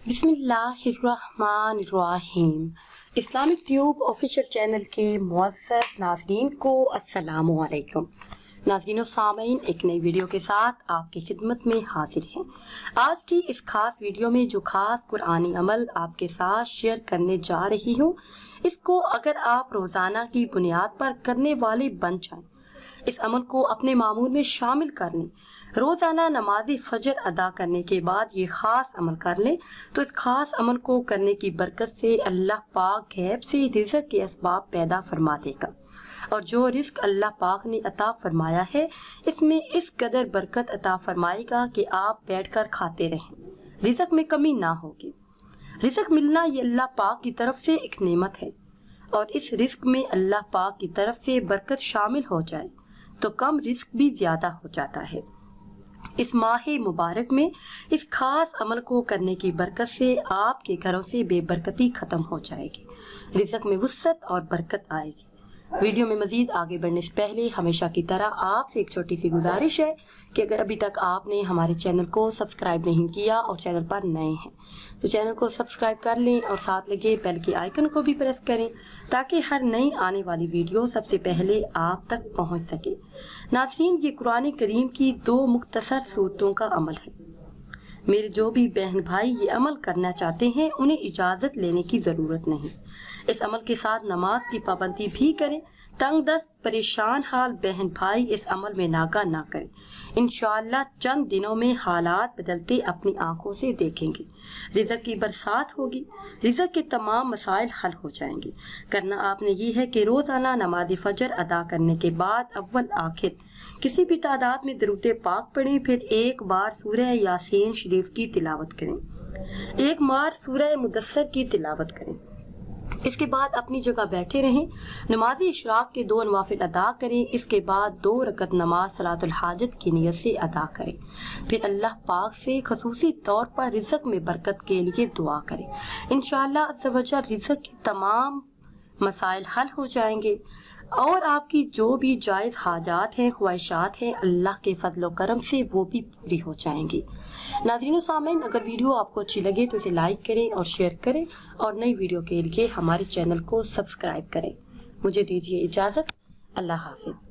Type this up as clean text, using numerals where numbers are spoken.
बिस्मिल्लाहिर्रहमानिर्रहीम। Islamic tube official channel के मुअज़्ज़ज़ नाज़रीन को अस्सलामु अलैकुम। नाज़रीन सामीन, एक नई वीडियो के साथ आपकी खिदमत में हाजिर हैं। आज की इस खास वीडियो में जो खास कुरानी अमल आपके साथ शेयर करने जा रही हूँ, इसको अगर आप रोज़ाना की बुनियाद पर करने वाले बन जाएं, इस अमल को अपने मामूल में शामिल कर लें, रोज़ाना नमाज़ फजर अदा करने के बाद ये ख़ास अमल कर लें, तो इस ख़ास अमल को करने की बरकत से अल्लाह पाक गैब से रिज़्क़ के असबाब पैदा फरमा देगा। और जो रिज़्क़ अल्लाह पाक ने अता फरमाया है, इसमें इस कदर बरकत अता फरमाएगा कि आप बैठकर खाते रहें, रिज़्क़ में कमी ना होगी। रिज़्क़ मिलना ये अल्लाह पाक की तरफ से एक नेमत है, और इस रिज़्क़ में अल्लाह पाक की तरफ से बरकत शामिल हो जाए तो कम रिस्क भी ज्यादा हो जाता है। इस माह मुबारक में इस खास अमल को करने की बरकत से आपके घरों से बेबरकती खत्म हो जाएगी, रिज़्क़ में वुसअत और बरकत आएगी। वीडियो में मजीद आगे बढ़ने से पहले हमेशा की तरह आपसे एक छोटी सी गुजारिश है कि अगर अभी तक आपने हमारे चैनल को सब्सक्राइब नहीं किया और चैनल पर नए हैं तो चैनल को सब्सक्राइब कर लें और साथ लगे बेल के आइकन को भी प्रेस करें ताकि हर नई आने वाली वीडियो सबसे पहले आप तक पहुंच सके। नाज़रीन, ये कुरान करीम की 2 मुख्तसर सूरतों का अमल है। मेरे जो भी बहन भाई ये अमल करना चाहते हैं, उन्हें इजाज़त लेने की ज़रूरत नहीं। इस अमल के साथ नमाज की पाबंदी भी करें। तंग दस्त परेशान हाल बहन भाई इस अमल में नागा ना करें। इंशाअल्लाह चंद दिनों में हालात बदलते अपनी आंखों से देखेंगे। रिज़्क़ की बरसात होगी, रिज़्क़ के तमाम मसाइल हल हो जाएंगे। करना आपने ये है कि रोज़ाना नमाज फजर अदा करने के बाद अव्वल आखिर किसी भी तादाद में दरूद पाक पढ़ें, फिर एक बार सूरह यासीन शरीफ की तिलावत करें, एक बार सूरह मुदस्सर की तिलावत करें। इसके बाद अपनी जगह बैठे रहें, नमाज इशराक के 2 नवाफिल अदा करें। इसके बाद 2 रकत नमाज सलातुल हाजत की नियत से अदा करें। फिर अल्लाह पाक से खसूसी तौर पर रिज़्क़ में बरकत के लिए दुआ करें। इंशाअल्लाह अज़्ज़ व जल रिज़्क़ के तमाम मसाइल हल हो जाएंगे और आपकी जो भी जायज़ हाजात हैं, ख्वाहिशात हैं, अल्लाह के फजल व करम से वो भी पूरी हो जाएंगी। नाज़रीन सामीन, अगर वीडियो आपको अच्छी लगे तो इसे लाइक करें और शेयर करें और नई वीडियो के लिए हमारे चैनल को सब्सक्राइब करें। मुझे दीजिए इजाज़त। अल्लाह हाफिज़।